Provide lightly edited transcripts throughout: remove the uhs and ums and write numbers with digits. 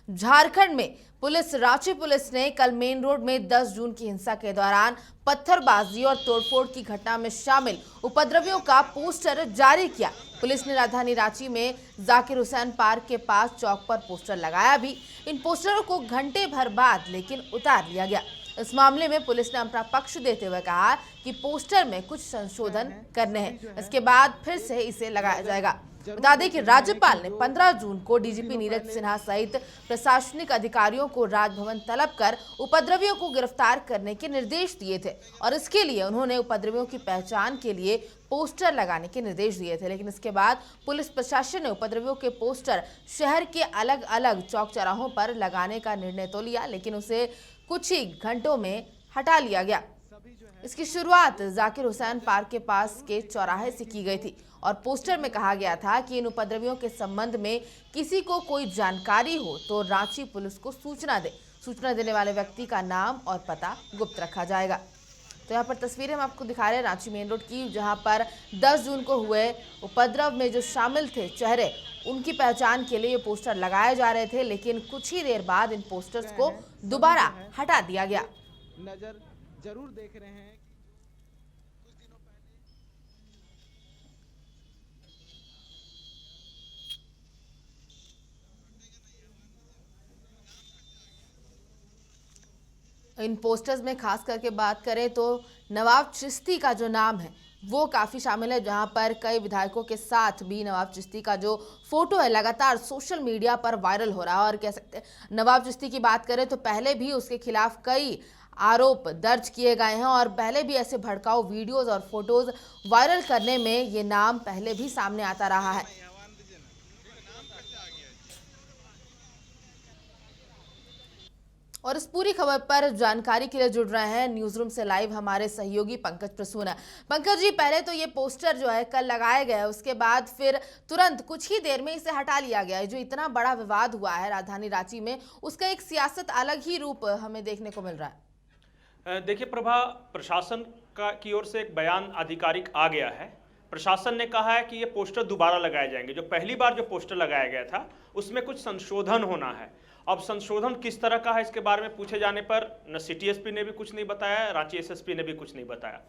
झारखंड में रांची पुलिस ने कल मेन रोड में 10 जून की हिंसा के दौरान पत्थरबाजी और तोड़फोड़ की घटना में शामिल उपद्रवियों का पोस्टर जारी किया। पुलिस ने राजधानी रांची में जाकिर हुसैन पार्क के पास चौक पर पोस्टर लगाया भी। इन पोस्टरों को घंटे भर बाद लेकिन उतार लिया गया। इस मामले में पुलिस ने अपना पक्ष देते हुए कहा कि पोस्टर में कुछ संशोधन करने हैं, इसके बाद फिर से इसे लगाया जाएगा। बता दें कि राज्यपाल ने 15 जून को डीजीपी नीरज सिन्हा सहित प्रशासनिक अधिकारियों को राजभवन तलब कर उपद्रवियों को गिरफ्तार करने के निर्देश दिए थे और इसके लिए उन्होंने उपद्रवियों की पहचान के लिए पोस्टर लगाने के निर्देश दिए थे। लेकिन इसके बाद पुलिस प्रशासन ने उपद्रवियों के पोस्टर शहर के अलग अलग चौक चौराहों पर लगाने का निर्णय तो लिया, लेकिन उसे कुछ ही घंटों में हटा लिया गया। इसकी शुरुआत जाकिर हुसैन पार्क के पास के चौराहे से की गई थी और पोस्टर में कहा गया था कि इन उपद्रवियों के संबंध में किसी को कोई जानकारी हो तो रांची पुलिस को सूचना दे। सूचना देने वाले व्यक्ति का नाम और पता गुप्त रखा जाएगा। तो यहाँ पर तस्वीरें हम आपको दिखा रहे हैं रांची मेन रोड की, जहाँ पर 10 जून को हुए उपद्रव में जो शामिल थे चेहरे, उनकी पहचान के लिए ये पोस्टर लगाए जा रहे थे, लेकिन कुछ ही देर बाद इन पोस्टर्स को दोबारा हटा दिया गया। नजर जरूर देख रहे हैं। इन पोस्टर्स में खास करके बात करें तो नवाब चिश्ती का जो नाम है वो काफ़ी शामिल है, जहां पर कई विधायकों के साथ भी नवाब चिश्ती का जो फोटो है लगातार सोशल मीडिया पर वायरल हो रहा है। और कह सकते हैं नवाब चिश्ती की बात करें तो पहले भी उसके खिलाफ कई आरोप दर्ज किए गए हैं और पहले भी ऐसे भड़काऊ वीडियोज और फोटोज वायरल करने में ये नाम पहले भी सामने आता रहा है। और इस पूरी खबर पर जानकारी के लिए जुड़ रहे हैं न्यूज रूम से लाइव हमारे सहयोगी पंकज प्रसून। पंकज जी, पहले तो ये पोस्टर जो है कल लगाए गए, उसके बाद फिर तुरंत कुछ ही देर में इसे हटा लिया गया है। जो इतना बड़ा विवाद हुआ है राजधानी रांची में, उसका एक सियासत अलग ही रूप हमें देखने को मिल रहा है। देखिए प्रभा, प्रशासन की ओर से एक बयान आधिकारिक आ गया है। प्रशासन ने कहा है कि ये पोस्टर दोबारा लगाए जाएंगे। जो पहली बार जो पोस्टर लगाया गया था उसमें कुछ संशोधन होना है। अब संशोधन किस तरह का है इसके बारे में पूछे जाने पर न सिटी एसपी ने भी कुछ नहीं बताया, रांची एसएसपी ने भी कुछ नहीं बताया।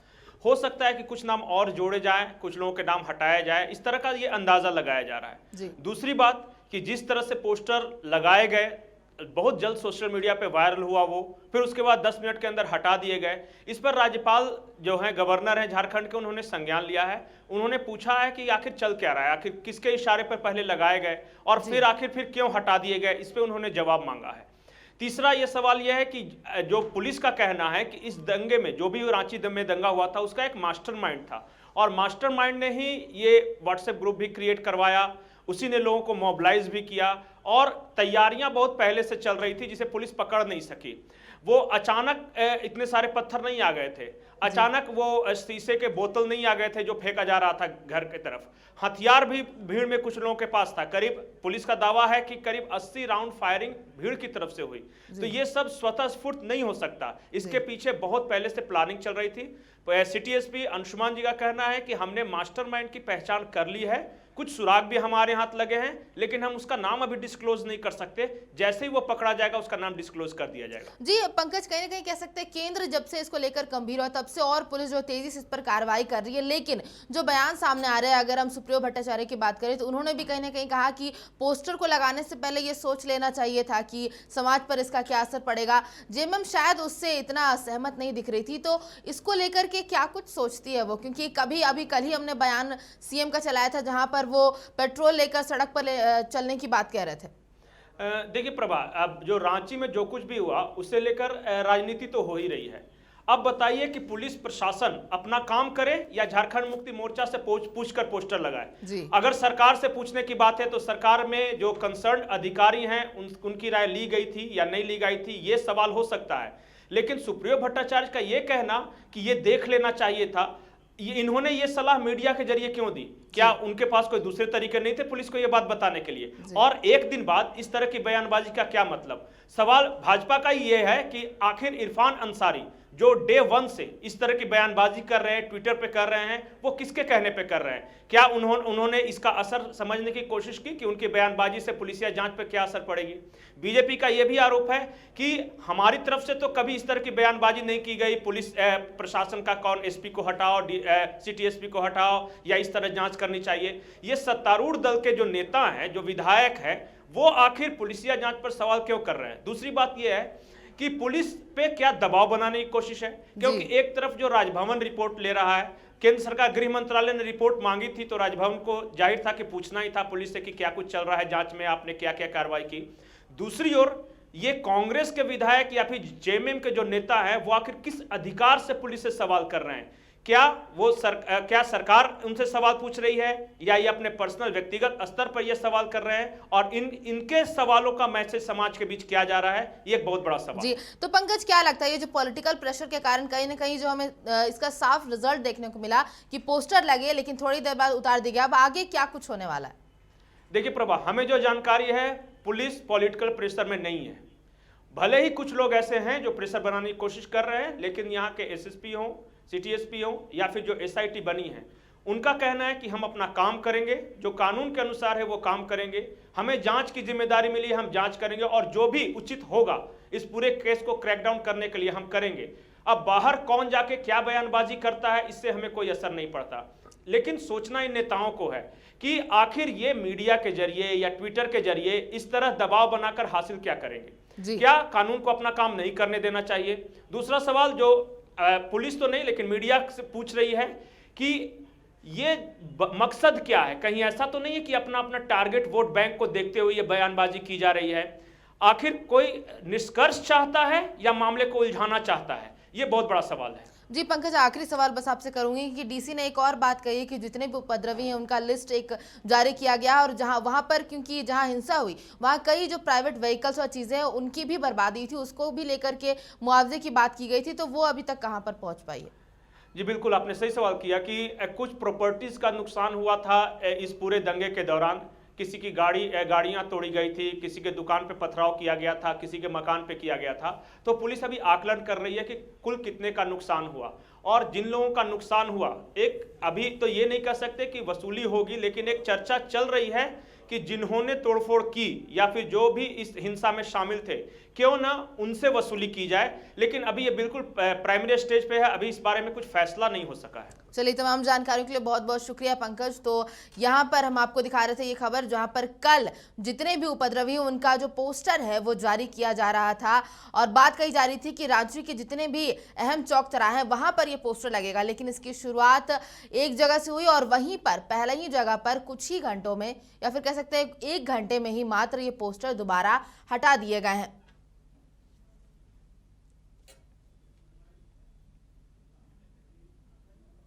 हो सकता है कि कुछ नाम और जोड़े जाएं, कुछ लोगों के नाम हटाए जाए, इस तरह का ये अंदाजा लगाया जा रहा है। दूसरी बात कि जिस तरह से पोस्टर लगाए गए बहुत जल्द सोशल मीडिया पे वायरल हुआ वो, फिर उसके बाद 10 मिनट के अंदर हटा दिए गए। इस पर राज्यपाल जो है, गवर्नर है झारखंड के, उन्होंने संज्ञान लिया है। उन्होंने पूछा है कि आखिर चल क्या रहा है, आखिर किसके इशारे पर पहले लगाए गए और फिर आखिर क्यों हटा दिए गए, इस पर उन्होंने जवाब मांगा है। तीसरा ये सवाल यह है कि जो पुलिस का कहना है कि इस दंगे में, जो भी रांची में दंगा हुआ था, उसका एक मास्टरमाइंड था और मास्टरमाइंड ने ही ये व्हाट्सएप ग्रुप भी क्रिएट करवाया, उसी ने लोगों को मोबिलाइज भी किया और तैयारियां बहुत पहले से चल रही थी जिसे पुलिस पकड़ नहीं सकी। वो अचानक इतने सारे पत्थर नहीं आ गए थे, अचानक वो शीशे के बोतल नहीं आ गए थे जो फेंका जा रहा था घर की तरफ। हथियार भी भीड़ में कुछ लोगों के पास था। करीब, पुलिस का दावा है कि करीब 80 राउंड फायरिंग भीड़ की तरफ से हुई। तो ये सब स्वतः स्फूर्त नहीं हो सकता, इसके पीछे बहुत पहले से प्लानिंग चल रही थी। सिटी एसपी अंशुमान जी का कहना है कि हमने मास्टरमाइंड की पहचान कर ली है, कुछ सुराग भी हमारे हाथ लगे हैं, लेकिन हम उसका नाम अभी डिस्क्लोज नहीं कर सकते। जैसे ही वो पकड़ा जाएगा उसका नाम डिस्क्लोज कर दिया जाएगा। जी पंकज, कहीं ना कहीं कह सकते हैं केंद्र जब से इसको लेकर गंभीर हुआ तब से और पुलिस जो तेजी से इस पर कार्रवाई कर रही है, लेकिन जो बयान सामने आ रहे हैं, अगर हम सुप्रियो भट्टाचार्य की बात करें तो उन्होंने भी कहीं ना कहीं कहा कि पोस्टर को लगाने से पहले ये सोच लेना चाहिए था कि समाज पर इसका क्या असर पड़ेगा। जेएमएम शायद उससे इतना सहमत नहीं दिख रही थी, तो इसको लेकर के क्या कुछ सोचती है वो? क्योंकि अभी कल ही हमने बयान सीएम का चलाया था जहां पर वो पेट्रोल लेकर सड़क पर चलने की बात कह रहे थे। देखिए प्रभा, अब जो रांची में जो कुछ भी हुआ उससे लेकर राजनीति तो हो ही रही है। अब बताइए कि पुलिस प्रशासन अपना काम करे या झारखंड मुक्ति मोर्चा से पूछकर पोस्टर लगाए। अगर सरकार से पूछने की बात है तो सरकार में जो कंसर्न अधिकारी हैं उनकी राय ली गई थी या नहीं ली गई थी, ये सवाल हो सकता है। लेकिन सुप्रियो भट्टाचार्य का ये कहना कि ये देख लेना चाहिए था, इन्होंने ये सलाह मीडिया के जरिए क्यों दी? क्या उनके पास कोई दूसरे तरीके नहीं थे पुलिस को ये बात बताने के लिए? और एक दिन बाद इस तरह की बयानबाजी का क्या मतलब? सवाल भाजपा का ये है कि आखिर इरफान अंसारी जो डे वन से इस तरह की बयानबाजी कर रहे हैं, ट्विटर पे कर रहे हैं, वो किसके कहने पे कर रहे हैं? क्या उन्होंने इसका असर समझने की कोशिश की कि उनकी बयानबाजी से पुलिसिया जांच पे क्या असर पड़ेगी? बीजेपी का यह भी आरोप है कि हमारी तरफ से तो कभी इस तरह की बयानबाजी नहीं की गई, पुलिस प्रशासन का कौन एसपी को हटाओ, सिटी एसपी को हटाओ, या इस तरह जांच करनी चाहिए। ये सत्तारूढ़ दल के जो नेता हैं, जो विधायक हैं, वो आखिर पुलिसिया जांच पर सवाल क्यों कर रहे हैं? दूसरी बात यह है कि पुलिस पे क्या दबाव बनाने की कोशिश है, क्योंकि एक तरफ जो राजभवन रिपोर्ट ले रहा है, केंद्र सरकार गृह मंत्रालय ने रिपोर्ट मांगी थी तो राजभवन को जाहिर था कि पूछना ही था पुलिस से कि क्या कुछ चल रहा है जांच में, आपने क्या क्या कार्रवाई की। दूसरी ओर ये कांग्रेस के विधायक या फिर जेएमएम के जो नेता है वो आखिर किस अधिकार से पुलिस से सवाल कर रहे हैं? क्या सरकार उनसे सवाल पूछ रही है, या ये अपने पर्सनल व्यक्तिगत स्तर पर ये सवाल कर रहे हैं, और इनके सवालों का मैसेज समाज के बीच किया जा रहा है? ये एक बहुत बड़ा सवाल जी। तो पंकज, क्या लगता है ये जो पॉलिटिकल प्रेशर के कारण कहीं ना कहीं जो हमें इसका साफ रिजल्ट देखने को मिला कि पोस्टर लगे लेकिन थोड़ी देर बाद उतार दिया गया, अब आगे क्या कुछ होने वाला है? देखिए प्रभा, हमें जो जानकारी है पुलिस पॉलिटिकल प्रेशर में नहीं है। भले ही कुछ लोग ऐसे हैं जो प्रेशर बनाने की कोशिश कर रहे हैं, लेकिन यहाँ के एसएसपी हों, सिटी एसपी हों, या फिर जो एसआईटी बनी है, उनका कहना है कि हम अपना काम करेंगे, जो कानून के अनुसार है वो काम करेंगे, हमें जांच की जिम्मेदारी मिली है, हम जांच करेंगे, और जो भी उचित होगा इस पूरे केस को क्रैकडाउन करने के लिए हम करेंगे। अब बाहर कौन जाके क्या बयानबाजी करता है, इससे हमें कोई असर नहीं पड़ता, लेकिन सोचना इन नेताओं को है कि आखिर ये मीडिया के जरिए या ट्विटर के जरिए इस तरह दबाव बनाकर हासिल क्या करेंगे? क्या कानून को अपना काम नहीं करने देना चाहिए? दूसरा सवाल जो पुलिस तो नहीं लेकिन मीडिया से पूछ रही है कि ये मकसद क्या है? कहीं ऐसा तो नहीं है कि अपना अपना टारगेट वोट बैंक को देखते हुए ये बयानबाजी की जा रही है? आखिर कोई निष्कर्ष चाहता है या मामले को उलझाना चाहता है? ये बहुत बड़ा सवाल है। जी पंकज, आखिरी सवाल बस आपसे करूंगी कि डीसी ने एक और बात कही कि जितने भी उपद्रवी हैं उनका लिस्ट एक जारी किया गया, और जहां वहां पर क्योंकि जहां हिंसा हुई वहां कई जो प्राइवेट व्हीकल्स और चीजें हैं उनकी भी बर्बादी थी, उसको भी लेकर के मुआवजे की बात की गई थी, तो वो अभी तक कहां पर पहुंच पाई है? जी बिल्कुल, आपने सही सवाल किया कि कुछ प्रॉपर्टीज का नुकसान हुआ था इस पूरे दंगे के दौरान। किसी की गाड़ियां तोड़ी गई थी, किसी के दुकान पे पथराव किया गया था, किसी के मकान पे किया गया था। तो पुलिस अभी आकलन कर रही है कि कुल कितने का नुकसान हुआ, और जिन लोगों का नुकसान हुआ, एक अभी तो ये नहीं कह सकते कि वसूली होगी, लेकिन एक चर्चा चल रही है कि जिन्होंने तोड़फोड़ की या फिर जो भी इस हिंसा में शामिल थे, क्यों ना उनसे वसूली की जाए। लेकिन अभी ये बिल्कुल प्राइमरी स्टेज पे है, अभी इस बारे में कुछ फैसला नहीं हो सका है। चलिए, तमाम जानकारियों के लिए बहुत बहुत शुक्रिया पंकज। तो यहाँ पर हम आपको दिखा रहे थे ये खबर जहाँ पर कल जितने भी उपद्रवी हैं उनका जो पोस्टर है वो जारी किया जा रहा था, और बात कही जा रही थी कि राज्य के जितने भी अहम चौक चौराहे हैं वहाँ पर ये पोस्टर लगेगा, लेकिन इसकी शुरुआत एक जगह से हुई और वहीं पर पहले ही जगह पर कुछ ही घंटों में या फिर कह सकते हैं 1 घंटे में ही मात्र ये पोस्टर दोबारा हटा दिए गए हैं।